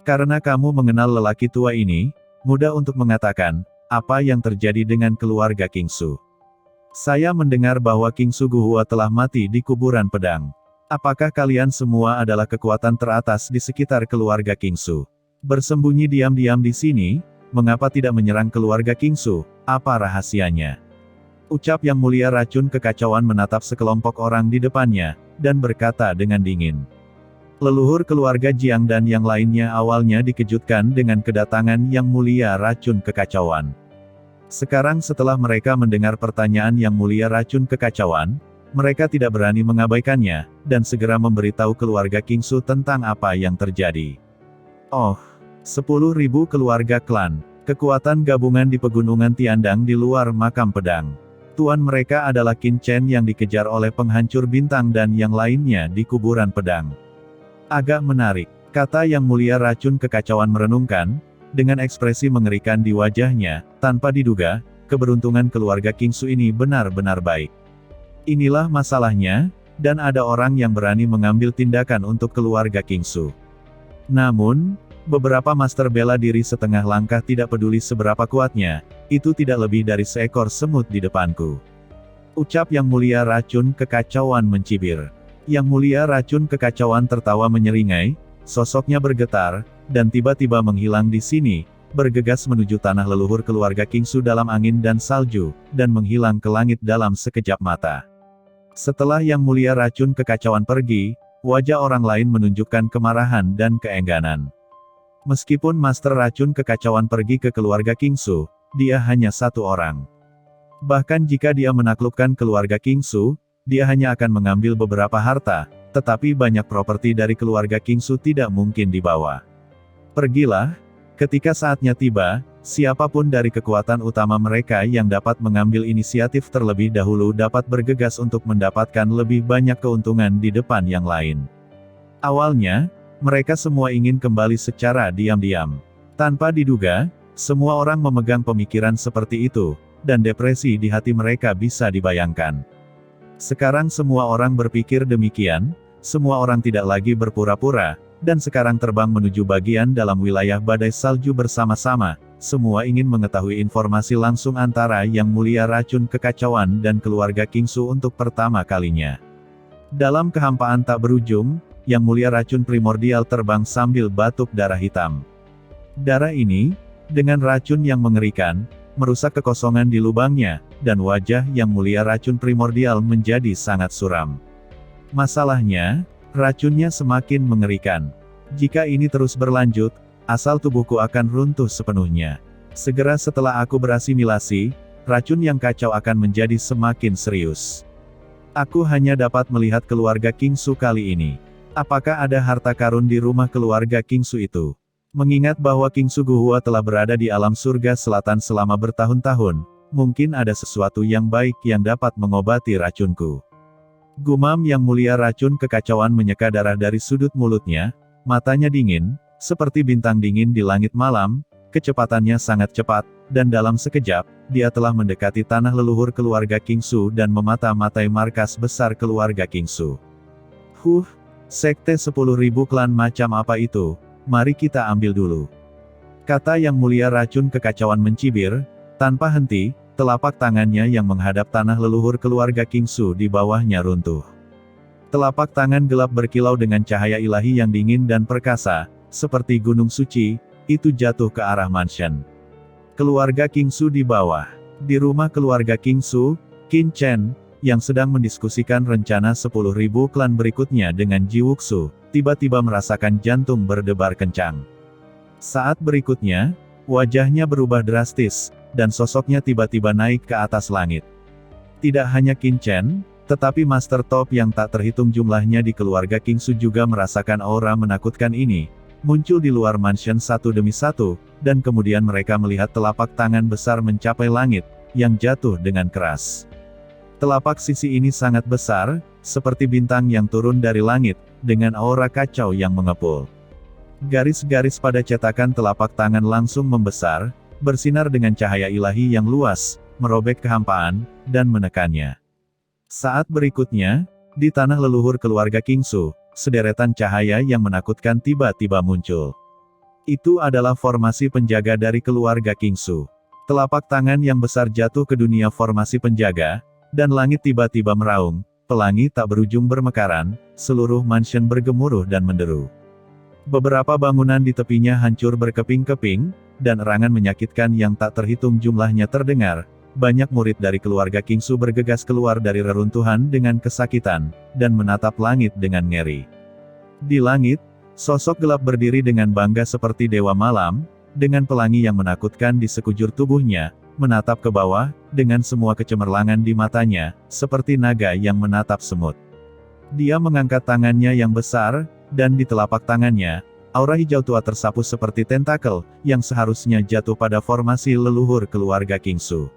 Karena kamu mengenal lelaki tua ini, mudah untuk mengatakan, apa yang terjadi dengan keluarga Kingsu. Saya mendengar bahwa Kingsu Guhua telah mati di kuburan pedang. Apakah kalian semua adalah kekuatan teratas di sekitar keluarga Kingsu? Bersembunyi diam-diam di sini, mengapa tidak menyerang keluarga Kingsu? Apa rahasianya? Ucap Yang Mulia Racun Kekacauan menatap sekelompok orang di depannya, dan berkata dengan dingin. Leluhur keluarga Jiang dan yang lainnya awalnya dikejutkan dengan kedatangan Yang Mulia Racun Kekacauan. Sekarang setelah mereka mendengar pertanyaan Yang Mulia Racun Kekacauan, mereka tidak berani mengabaikannya, dan segera memberitahu keluarga Kingsu tentang apa yang terjadi. Oh, 10.000 keluarga klan, kekuatan gabungan di pegunungan Tiandang di luar makam pedang. Tuan mereka adalah Qin Chen yang dikejar oleh penghancur bintang dan yang lainnya di kuburan pedang. Agak menarik, kata Yang Mulia Racun Kekacauan merenungkan, dengan ekspresi mengerikan di wajahnya, tanpa diduga, keberuntungan keluarga Kingsu ini benar-benar baik. Inilah masalahnya, dan ada orang yang berani mengambil tindakan untuk keluarga Kingsu. Namun, beberapa master bela diri setengah langkah tidak peduli seberapa kuatnya, itu tidak lebih dari seekor semut di depanku. Ucap Yang Mulia Racun Kekacauan mencibir. Yang Mulia Racun Kekacauan tertawa menyeringai, sosoknya bergetar, dan tiba-tiba menghilang di sini, bergegas menuju tanah leluhur keluarga Kingsu dalam angin dan salju, dan menghilang ke langit dalam sekejap mata. Setelah Yang Mulia Racun Kekacauan pergi, wajah orang lain menunjukkan kemarahan dan keengganan. Meskipun Master Racun Kekacauan pergi ke keluarga Kingsu, dia hanya satu orang. Bahkan jika dia menaklukkan keluarga Kingsu, dia hanya akan mengambil beberapa harta, tetapi banyak properti dari keluarga Kingsu tidak mungkin dibawa. Pergilah, ketika saatnya tiba, siapapun dari kekuatan utama mereka yang dapat mengambil inisiatif terlebih dahulu dapat bergegas untuk mendapatkan lebih banyak keuntungan di depan yang lain. Awalnya, mereka semua ingin kembali secara diam-diam. Tanpa diduga, semua orang memegang pemikiran seperti itu, dan depresi di hati mereka bisa dibayangkan. Sekarang semua orang berpikir demikian, semua orang tidak lagi berpura-pura, dan sekarang terbang menuju bagian dalam wilayah badai salju bersama-sama, semua ingin mengetahui informasi langsung antara Yang Mulia Racun Kekacauan dan keluarga Kingsu untuk pertama kalinya. Dalam kehampaan tak berujung, Yang Mulia Racun Primordial terbang sambil batuk darah hitam. Darah ini, dengan racun yang mengerikan, merusak kekosongan di lubangnya, dan wajah Yang Mulia Racun Primordial menjadi sangat suram. Masalahnya, racunnya semakin mengerikan. Jika ini terus berlanjut, asal tubuhku akan runtuh sepenuhnya. Segera setelah aku berasimilasi, racun yang kacau akan menjadi semakin serius. Aku hanya dapat melihat keluarga Kingsu kali ini. Apakah ada harta karun di rumah keluarga Kingsu itu? Mengingat bahwa Kingsu Guhua telah berada di alam surga selatan selama bertahun-tahun, mungkin ada sesuatu yang baik yang dapat mengobati racunku. Gumam Yang Mulia Racun Kekacauan menyeka darah dari sudut mulutnya, matanya dingin, seperti bintang dingin di langit malam, kecepatannya sangat cepat, dan dalam sekejap, dia telah mendekati tanah leluhur keluarga Kingsu dan memata-matai markas besar keluarga Kingsu. Sekte 10.000 klan macam apa itu? Mari kita ambil dulu. Kata Yang Mulia Racun Kekacauan mencibir, tanpa henti, telapak tangannya yang menghadap tanah leluhur keluarga Kingsu di bawahnya runtuh. Telapak tangan gelap berkilau dengan cahaya ilahi yang dingin dan perkasa, seperti gunung suci, itu jatuh ke arah mansion. Keluarga Kingsu di bawah. Di rumah keluarga Kingsu, Qin Chen, yang sedang mendiskusikan rencana 10.000 klan berikutnya dengan Ji Wuxu, tiba-tiba merasakan jantung berdebar kencang. Saat berikutnya, wajahnya berubah drastis, dan sosoknya tiba-tiba naik ke atas langit. Tidak hanya Qin Chen, tetapi master top yang tak terhitung jumlahnya di keluarga Kingsu juga merasakan aura menakutkan ini, muncul di luar mansion satu demi satu, dan kemudian mereka melihat telapak tangan besar mencapai langit, yang jatuh dengan keras. Telapak sisi ini sangat besar, seperti bintang yang turun dari langit, dengan aura kacau yang mengepul. Garis-garis pada cetakan telapak tangan langsung membesar, bersinar dengan cahaya ilahi yang luas, merobek kehampaan, dan menekannya. Saat berikutnya, di tanah leluhur keluarga Kingsu, sederetan cahaya yang menakutkan tiba-tiba muncul. Itu adalah formasi penjaga dari keluarga King Su. Telapak tangan yang besar jatuh ke dunia formasi penjaga, dan langit tiba-tiba meraung, pelangi tak berujung bermekaran, seluruh mansion bergemuruh dan menderu. Beberapa bangunan di tepinya hancur berkeping-keping, dan erangan menyakitkan yang tak terhitung jumlahnya terdengar. Banyak murid dari keluarga King Su bergegas keluar dari reruntuhan dengan kesakitan, dan menatap langit dengan ngeri. Di langit, sosok gelap berdiri dengan bangga seperti dewa malam, dengan pelangi yang menakutkan di sekujur tubuhnya, menatap ke bawah, dengan semua kecemerlangan di matanya, seperti naga yang menatap semut. Dia mengangkat tangannya yang besar, dan di telapak tangannya, aura hijau tua tersapu seperti tentakel, yang seharusnya jatuh pada formasi leluhur keluarga King Su.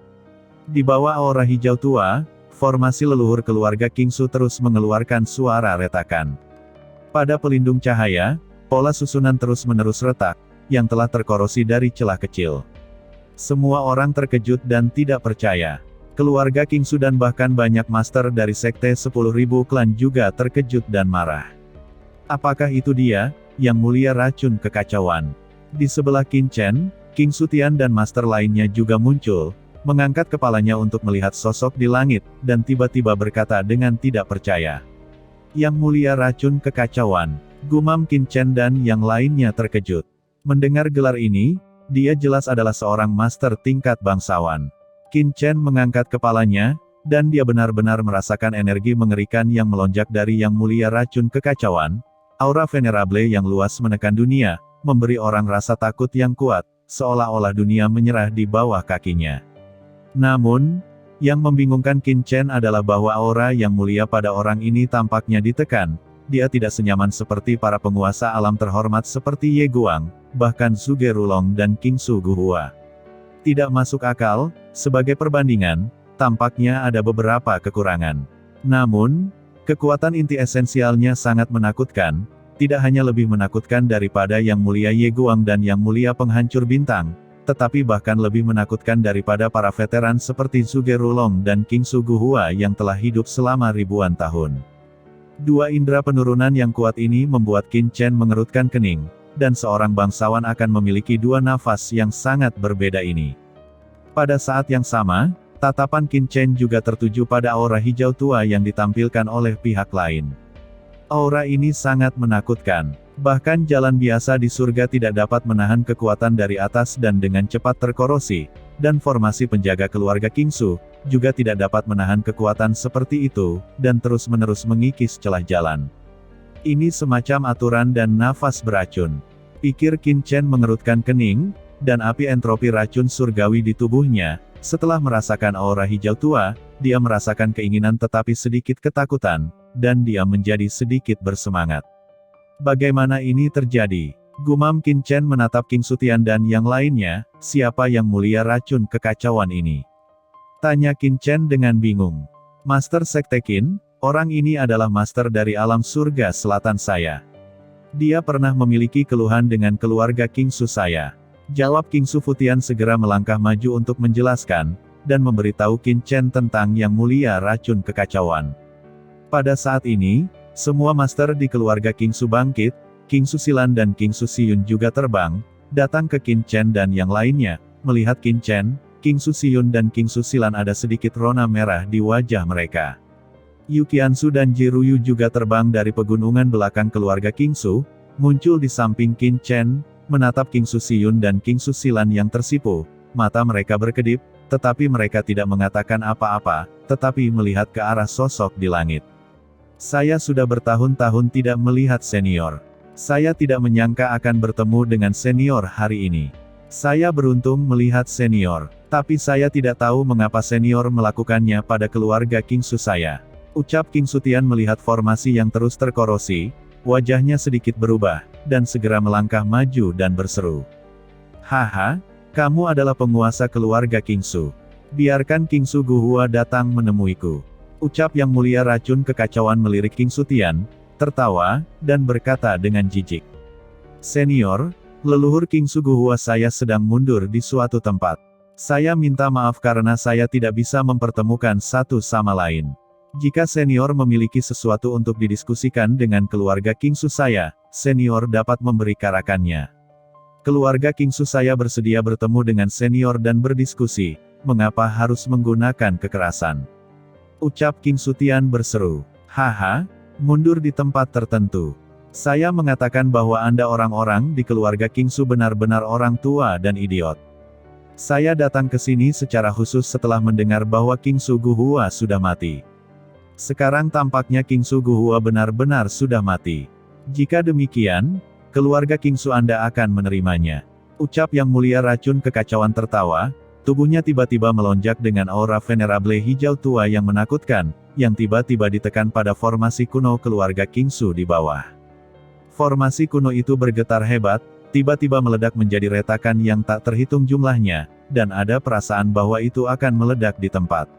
Di bawah aura hijau tua, formasi leluhur keluarga King Su terus mengeluarkan suara retakan. Pada pelindung cahaya, pola susunan terus-menerus retak, yang telah terkorosi dari celah kecil. Semua orang terkejut dan tidak percaya. Keluarga King Su dan bahkan banyak master dari sekte 10.000 klan juga terkejut dan marah. Apakah itu dia, yang mulia racun kekacauan? Di sebelah Qin Chen, King Su Tian dan master lainnya juga muncul, mengangkat kepalanya untuk melihat sosok di langit, dan tiba-tiba berkata dengan tidak percaya. Yang mulia racun kekacauan, gumam Qin Chen dan yang lainnya terkejut. Mendengar gelar ini, dia jelas adalah seorang master tingkat bangsawan. Qin Chen mengangkat kepalanya, dan dia benar-benar merasakan energi mengerikan yang melonjak dari yang mulia racun kekacauan. Aura venerable yang luas menekan dunia, memberi orang rasa takut yang kuat, seolah-olah dunia menyerah di bawah kakinya. Namun, yang membingungkan Qin Chen adalah bahwa aura yang mulia pada orang ini tampaknya ditekan. Dia tidak senyaman seperti para penguasa alam terhormat seperti Ye Guang, bahkan Zhuge Rulong dan King Su Guhua. Tidak masuk akal, sebagai perbandingan, tampaknya ada beberapa kekurangan. Namun, kekuatan inti esensialnya sangat menakutkan, tidak hanya lebih menakutkan daripada yang mulia Ye Guang dan yang mulia penghancur bintang, tetapi bahkan lebih menakutkan daripada para veteran seperti Zhuge Rulong dan King Su Guhua yang telah hidup selama ribuan tahun. Dua indera penurunan yang kuat ini membuat Qin Chen mengerutkan kening, dan seorang bangsawan akan memiliki dua nafas yang sangat berbeda ini. Pada saat yang sama, tatapan Qin Chen juga tertuju pada aura hijau tua yang ditampilkan oleh pihak lain. Aura ini sangat menakutkan. Bahkan jalan biasa di surga tidak dapat menahan kekuatan dari atas dan dengan cepat terkorosi, dan formasi penjaga keluarga King Su juga tidak dapat menahan kekuatan seperti itu, dan terus-menerus mengikis celah jalan. Ini semacam aturan dan nafas beracun. Pikir Qin Chen mengerutkan kening, dan api entropi racun surgawi di tubuhnya. Setelah merasakan aura hijau tua, dia merasakan keinginan tetapi sedikit ketakutan, dan dia menjadi sedikit bersemangat. Bagaimana ini terjadi? Gumam Qin Chen menatap King Su Tian dan yang lainnya, siapa yang mulia racun kekacauan ini? Tanya Qin Chen dengan bingung. Master Sekte Qin, orang ini adalah master dari alam surga selatan saya. Dia pernah memiliki keluhan dengan keluarga King Su saya. Jawab King Su Tian segera melangkah maju untuk menjelaskan, dan memberitahu Qin Chen tentang yang mulia racun kekacauan. Pada saat ini, semua master di keluarga King Su bangkit, King Su Silan dan King Su Siyun juga terbang, datang ke Qin Chen dan yang lainnya. Melihat Qin Chen, King Su Siyun dan King Su Silan ada sedikit rona merah di wajah mereka. Yu Qiansu dan Ji Ruyu juga terbang dari pegunungan belakang keluarga King Su, muncul di samping Qin Chen, menatap King Su Siyun dan King Su Silan yang tersipu. Mata mereka berkedip, tetapi mereka tidak mengatakan apa-apa, tetapi melihat ke arah sosok di langit. Saya sudah bertahun-tahun tidak melihat senior. Saya tidak menyangka akan bertemu dengan senior hari ini. Saya beruntung melihat senior, tapi saya tidak tahu mengapa senior melakukannya pada keluarga King Su saya. Ucap King Su Tian melihat formasi yang terus terkorosi, wajahnya sedikit berubah, dan segera melangkah maju dan berseru. Haha, kamu adalah penguasa keluarga King Su. Biarkan King Su Guhua datang menemuiku. Ucap yang mulia racun kekacauan melirik King Su Tian, tertawa, dan berkata dengan jijik. Senior, leluhur King Su Guhua saya sedang mundur di suatu tempat. Saya minta maaf karena saya tidak bisa mempertemukan satu sama lain. Jika senior memiliki sesuatu untuk didiskusikan dengan keluarga King Su saya, senior dapat memberi karakannya. Keluarga Kingsu saya bersedia bertemu dengan senior dan berdiskusi, mengapa harus menggunakan kekerasan? Ucap Kingsu Tian berseru. Haha, mundur di tempat tertentu. Saya mengatakan bahwa Anda orang-orang di keluarga Kingsu benar-benar orang tua dan idiot. Saya datang ke sini secara khusus setelah mendengar bahwa Kingsu Guhua sudah mati. Sekarang tampaknya Kingsu Guhua benar-benar sudah mati. Jika demikian, keluarga Kingsu Anda akan menerimanya. Ucap Yang Mulia Racun Kekacauan tertawa, tubuhnya tiba-tiba melonjak dengan aura venerable hijau tua yang menakutkan, yang tiba-tiba ditekan pada formasi kuno keluarga Kingsu di bawah. Formasi kuno itu bergetar hebat, tiba-tiba meledak menjadi retakan yang tak terhitung jumlahnya, dan ada perasaan bahwa itu akan meledak di tempat.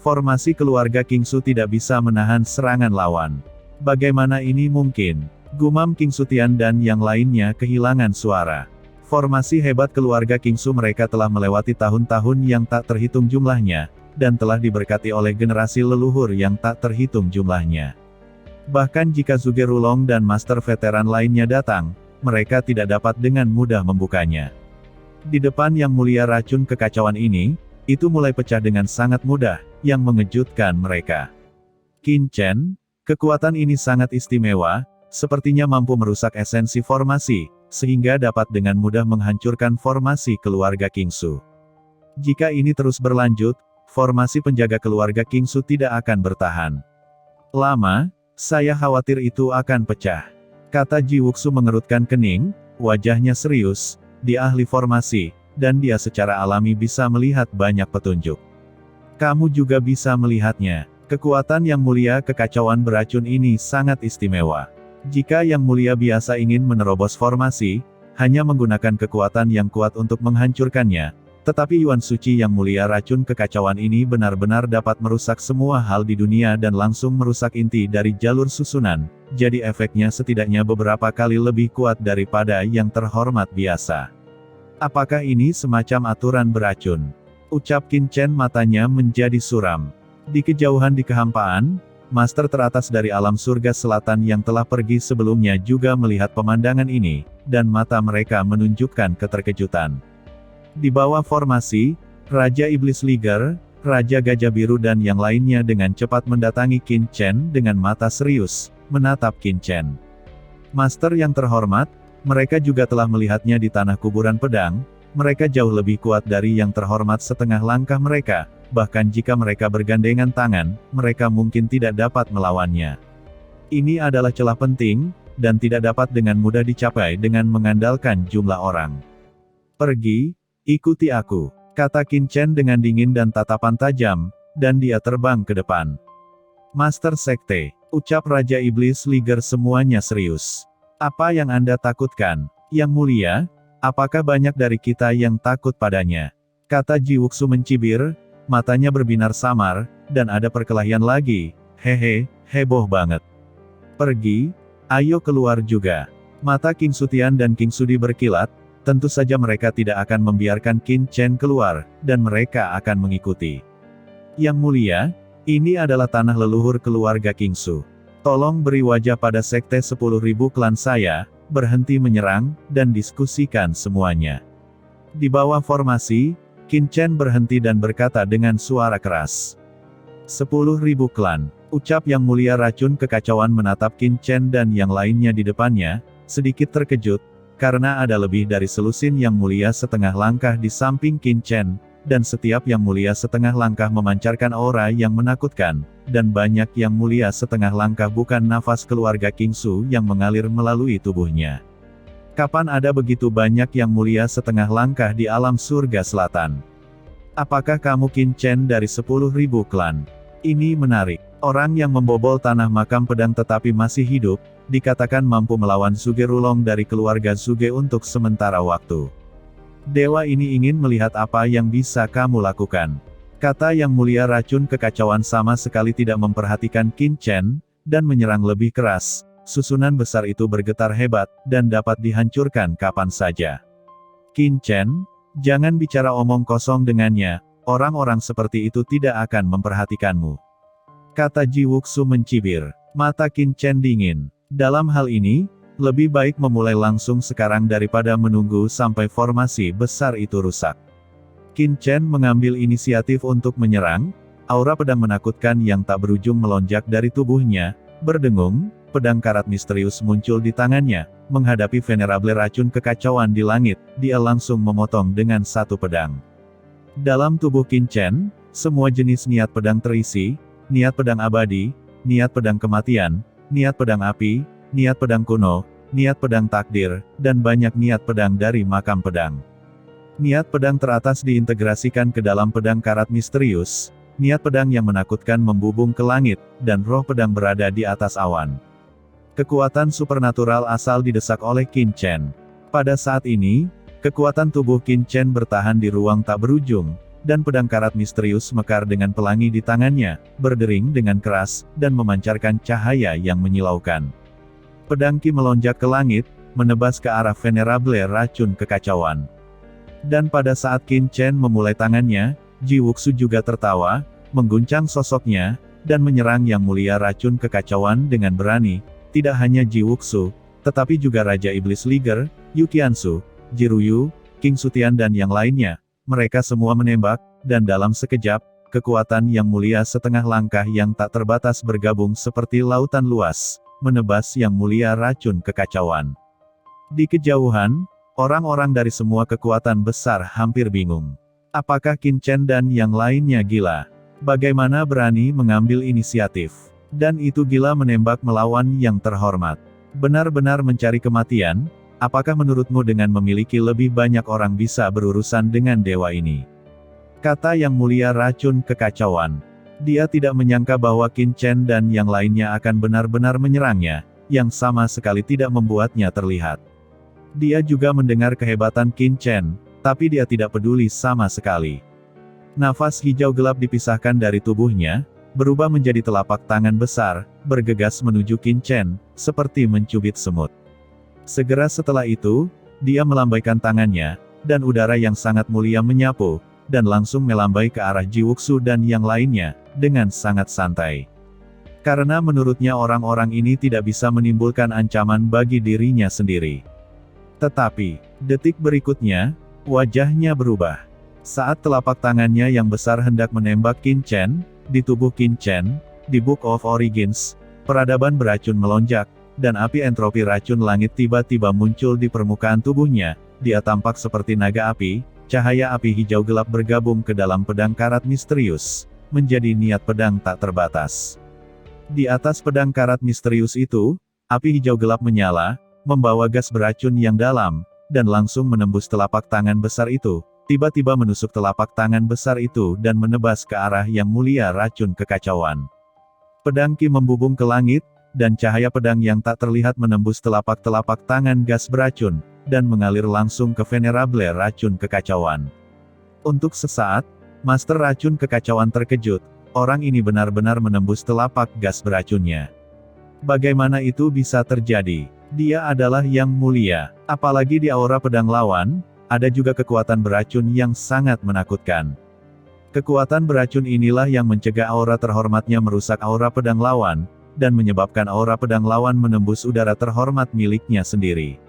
Formasi keluarga Kingsu tidak bisa menahan serangan lawan. Bagaimana ini mungkin? Gumam Kingsu Tian dan yang lainnya kehilangan suara. Formasi hebat keluarga Kingsu mereka telah melewati tahun-tahun yang tak terhitung jumlahnya, dan telah diberkati oleh generasi leluhur yang tak terhitung jumlahnya. Bahkan jika Zhuge Rulong dan master veteran lainnya datang, mereka tidak dapat dengan mudah membukanya. Di depan Yang Mulia Racun Kekacauan ini, itu mulai pecah dengan sangat mudah, yang mengejutkan mereka. Qin Chen, kekuatan ini sangat istimewa, sepertinya mampu merusak esensi formasi, sehingga dapat dengan mudah menghancurkan formasi keluarga Kingsu. Jika ini terus berlanjut, formasi penjaga keluarga Kingsu tidak akan bertahan lama, saya khawatir itu akan pecah. Kata Ji Wuxu mengerutkan kening, wajahnya serius, dia ahli formasi, dan dia secara alami bisa melihat banyak petunjuk. Kamu juga bisa melihatnya. Kekuatan Yang Mulia Kekacauan beracun ini sangat istimewa. Jika Yang Mulia biasa ingin menerobos formasi, hanya menggunakan kekuatan yang kuat untuk menghancurkannya, tetapi Yuan Suci Yang Mulia Racun Kekacauan ini benar-benar dapat merusak semua hal di dunia dan langsung merusak inti dari jalur susunan, jadi efeknya setidaknya beberapa kali lebih kuat daripada yang terhormat biasa. Apakah ini semacam aturan beracun? Ucap Qin Chen matanya menjadi suram. Di kejauhan di kehampaan, master teratas dari alam surga selatan yang telah pergi sebelumnya juga melihat pemandangan ini, dan mata mereka menunjukkan keterkejutan. Di bawah formasi, Raja Iblis Liger, Raja Gajah Biru dan yang lainnya dengan cepat mendatangi Qin Chen dengan mata serius, menatap Qin Chen. Master yang terhormat, mereka juga telah melihatnya di tanah kuburan pedang, mereka jauh lebih kuat dari yang terhormat setengah langkah mereka, bahkan jika mereka bergandengan tangan, mereka mungkin tidak dapat melawannya. Ini adalah celah penting, dan tidak dapat dengan mudah dicapai dengan mengandalkan jumlah orang. Pergi, ikuti aku, kata Qin Chen dengan dingin dan tatapan tajam, dan dia terbang ke depan. Master Sekte, ucap Raja Iblis Liger semuanya serius. Apa yang Anda takutkan, Yang Mulia? Apakah banyak dari kita yang takut padanya? Kata Ji Wuxu mencibir, matanya berbinar samar, dan ada perkelahian lagi, hehe, heboh banget. Pergi, ayo keluar juga. Mata King Sutian dan King Sudi berkilat, tentu saja mereka tidak akan membiarkan Qin Chen keluar, dan mereka akan mengikuti. Yang Mulia, ini adalah tanah leluhur keluarga Kingsu. Tolong beri wajah pada sekte 10.000 klan saya, berhenti menyerang, dan diskusikan semuanya. Di bawah formasi, Qin Chen berhenti dan berkata dengan suara keras. 10.000 klan, ucap Yang Mulia Racun Kekacauan menatap Qin Chen dan yang lainnya di depannya, sedikit terkejut, karena ada lebih dari selusin Yang Mulia setengah langkah di samping Qin Chen, dan setiap Yang Mulia setengah langkah memancarkan aura yang menakutkan, dan banyak Yang Mulia setengah langkah bukan nafas keluarga Kingsu yang mengalir melalui tubuhnya. Kapan ada begitu banyak Yang Mulia setengah langkah di alam surga selatan? Apakah kamu Qin Chen dari 10.000 klan? Ini menarik. Orang yang membobol tanah makam pedang tetapi masih hidup, dikatakan mampu melawan Zhuge Rulong dari keluarga Zhuge untuk sementara waktu. Dewa ini ingin melihat apa yang bisa kamu lakukan. Kata Yang Mulia Racun Kekacauan sama sekali tidak memperhatikan Qin Chen, dan menyerang lebih keras. Susunan besar itu bergetar hebat, dan dapat dihancurkan kapan saja. Qin Chen, jangan bicara omong kosong dengannya, orang-orang seperti itu tidak akan memperhatikanmu. Kata Ji Wuxu mencibir. Mata Qin Chen dingin. Dalam hal ini, Lebih baik memulai langsung sekarang daripada menunggu sampai formasi besar itu rusak. Qin Chen mengambil inisiatif untuk menyerang. Aura pedang menakutkan yang tak berujung melonjak dari tubuhnya. Berdengung, pedang karat misterius muncul di tangannya. Menghadapi venerable racun kekacauan di langit, dia langsung memotong dengan satu pedang. Dalam tubuh Qin Chen, semua jenis niat pedang terisi, niat pedang abadi, niat pedang kematian, niat pedang api, niat pedang kuno, niat pedang takdir, dan banyak niat pedang dari makam pedang. Niat pedang teratas diintegrasikan ke dalam pedang karat misterius, niat pedang yang menakutkan membubung ke langit, dan roh pedang berada di atas awan. Kekuatan supernatural asal didesak oleh Qin Chen. Pada saat ini, kekuatan tubuh Qin Chen bertahan di ruang tak berujung, dan pedang karat misterius mekar dengan pelangi di tangannya, berdering dengan keras, dan memancarkan cahaya yang menyilaukan. Pedang Qi melonjak ke langit, menebas ke arah venerable racun kekacauan. Dan pada saat Qin Chen memulai tangannya, Ji Wuxu juga tertawa, mengguncang sosoknya, dan menyerang yang mulia racun kekacauan dengan berani. Tidak hanya Ji Wuxu, tetapi juga Raja Iblis Liger, Yu Qiansu, Ji Ruyu, King Sutian dan yang lainnya. Mereka semua menembak, dan dalam sekejap, kekuatan yang mulia setengah langkah yang tak terbatas bergabung seperti lautan luas, menebas yang mulia racun kekacauan. Di kejauhan, orang-orang dari semua kekuatan besar hampir bingung. Apakah Qin Chen dan yang lainnya gila? Bagaimana berani mengambil inisiatif? Dan itu gila menembak melawan yang terhormat. Benar-benar mencari kematian? Apakah menurutmu dengan memiliki lebih banyak orang bisa berurusan dengan dewa ini? Kata yang mulia racun kekacauan. Dia tidak menyangka bahwa Qin Chen dan yang lainnya akan benar-benar menyerangnya, yang sama sekali tidak membuatnya terlihat. Dia juga mendengar kehebatan Qin Chen, tapi dia tidak peduli sama sekali. Nafas hijau gelap dipisahkan dari tubuhnya, berubah menjadi telapak tangan besar, bergegas menuju Qin Chen, seperti mencubit semut. Segera setelah itu, dia melambaikan tangannya, dan udara yang sangat mulia menyapu, dan langsung melambai ke arah Ji Wuxu dan yang lainnya, dengan sangat santai. Karena menurutnya orang-orang ini tidak bisa menimbulkan ancaman bagi dirinya sendiri. Tetapi, detik berikutnya, wajahnya berubah. Saat telapak tangannya yang besar hendak menembak Qin Chen, di tubuh Qin Chen, di Book of Origins, peradaban beracun melonjak, dan api entropi racun langit tiba-tiba muncul di permukaan tubuhnya. Dia tampak seperti naga api. Cahaya api hijau gelap bergabung ke dalam pedang karat misterius, menjadi niat pedang tak terbatas. Di atas pedang karat misterius itu, api hijau gelap menyala, membawa gas beracun yang dalam, dan langsung menembus telapak tangan besar itu, tiba-tiba menusuk telapak tangan besar itu dan menebas ke arah yang mulia racun kekacauan. Pedang Qi membubung ke langit, dan cahaya pedang yang tak terlihat menembus telapak-telapak tangan gas beracun, dan mengalir langsung ke venerable racun kekacauan. Untuk sesaat, Master Racun Kekacauan terkejut, orang ini benar-benar menembus telapak gas beracunnya. Bagaimana itu bisa terjadi? Dia adalah yang mulia, apalagi di aura pedang lawan, ada juga kekuatan beracun yang sangat menakutkan. Kekuatan beracun inilah yang mencegah aura terhormatnya merusak aura pedang lawan, dan menyebabkan aura pedang lawan menembus udara terhormat miliknya sendiri.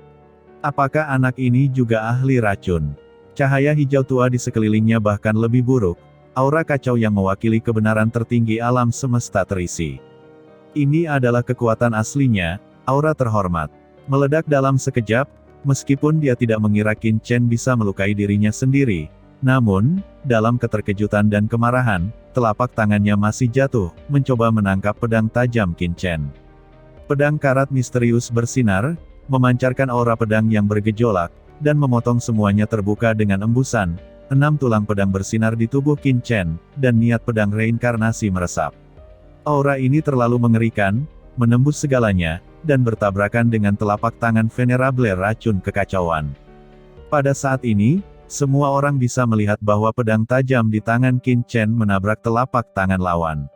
Apakah anak ini juga ahli racun? Cahaya hijau tua di sekelilingnya bahkan lebih buruk, aura kacau yang mewakili kebenaran tertinggi alam semesta terisi. Ini adalah kekuatan aslinya, aura terhormat. Meledak dalam sekejap, meskipun dia tidak mengira Qin Chen bisa melukai dirinya sendiri. Namun, dalam keterkejutan dan kemarahan, telapak tangannya masih jatuh, mencoba menangkap pedang tajam Qin Chen. Pedang karat misterius bersinar, memancarkan aura pedang yang bergejolak, dan memotong semuanya terbuka dengan embusan. 6 tulang pedang bersinar di tubuh Qin Chen, dan niat pedang reinkarnasi meresap. Aura ini terlalu mengerikan, menembus segalanya, dan bertabrakan dengan telapak tangan venerable racun kekacauan. Pada saat ini, semua orang bisa melihat bahwa pedang tajam di tangan Qin Chen menabrak telapak tangan lawan.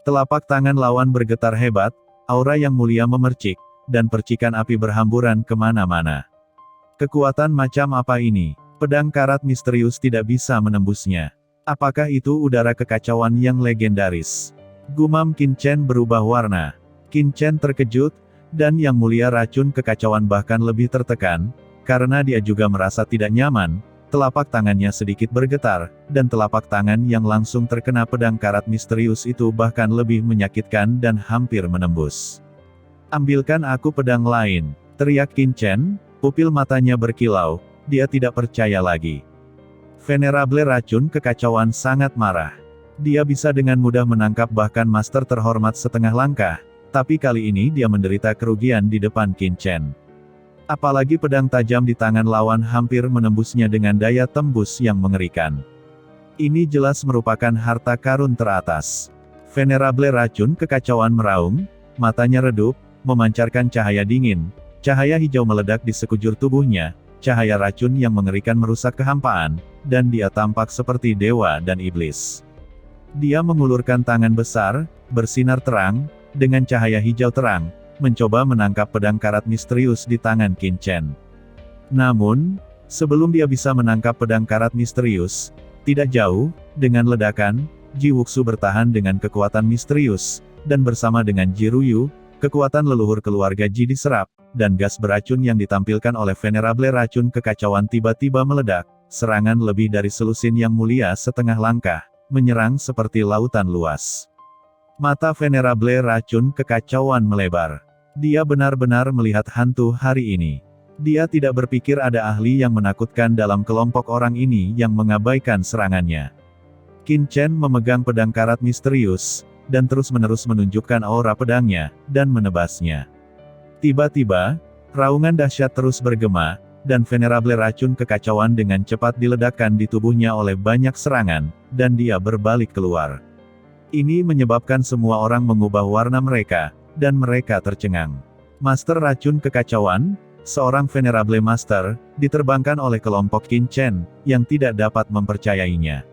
Telapak tangan lawan bergetar hebat, aura yang mulia memercik, dan percikan api berhamburan kemana-mana. Kekuatan macam apa ini? Pedang karat misterius tidak bisa menembusnya. Apakah itu udara kekacauan yang legendaris? Gumam Qin Chen berubah warna. Qin Chen terkejut, Dan Yang Mulia Racun Kekacauan bahkan lebih tertekan, karena dia juga merasa tidak nyaman. Telapak tangannya sedikit bergetar, dan telapak tangan yang langsung terkena pedang karat misterius itu bahkan lebih menyakitkan dan hampir menembus. "Ambilkan aku pedang lain," teriak Qin Chen, pupil matanya berkilau, dia tidak percaya lagi. Venerable Racun Kekacauan sangat marah. Dia bisa dengan mudah menangkap bahkan master terhormat setengah langkah, tapi kali ini dia menderita kerugian di depan Qin Chen. Apalagi pedang tajam di tangan lawan hampir menembusnya dengan daya tembus yang mengerikan. Ini jelas merupakan harta karun teratas. Venerable Racun Kekacauan meraung, matanya redup, memancarkan cahaya dingin, cahaya hijau meledak di sekujur tubuhnya, cahaya racun yang mengerikan merusak kehampaan, dan dia tampak seperti dewa dan iblis. Dia mengulurkan tangan besar, bersinar terang, dengan cahaya hijau terang, mencoba menangkap pedang karat misterius di tangan Qin Chen. Namun, sebelum dia bisa menangkap pedang karat misterius, tidak jauh, dengan ledakan, Ji Wuxu bertahan dengan kekuatan misterius, dan bersama dengan Ji Ruyu, kekuatan leluhur keluarga Ji diserap, dan gas beracun yang ditampilkan oleh Venerable Racun Kekacauan tiba-tiba meledak, serangan lebih dari selusin Yang Mulia setengah langkah, menyerang seperti lautan luas. Mata Venerable Racun Kekacauan melebar. Dia benar-benar melihat hantu hari ini. Dia tidak berpikir ada ahli yang menakutkan dalam kelompok orang ini yang mengabaikan serangannya. Qin Chen memegang pedang karat misterius, dan terus-menerus menunjukkan aura pedangnya, dan menebasnya. Tiba-tiba, raungan dahsyat terus bergema, dan Venerable Racun Kekacauan dengan cepat diledakkan di tubuhnya oleh banyak serangan, dan dia berbalik keluar. Ini menyebabkan semua orang mengubah warna mereka, dan mereka tercengang. Master Racun Kekacauan, seorang Venerable Master, diterbangkan oleh kelompok Qin Chen, yang tidak dapat mempercayainya.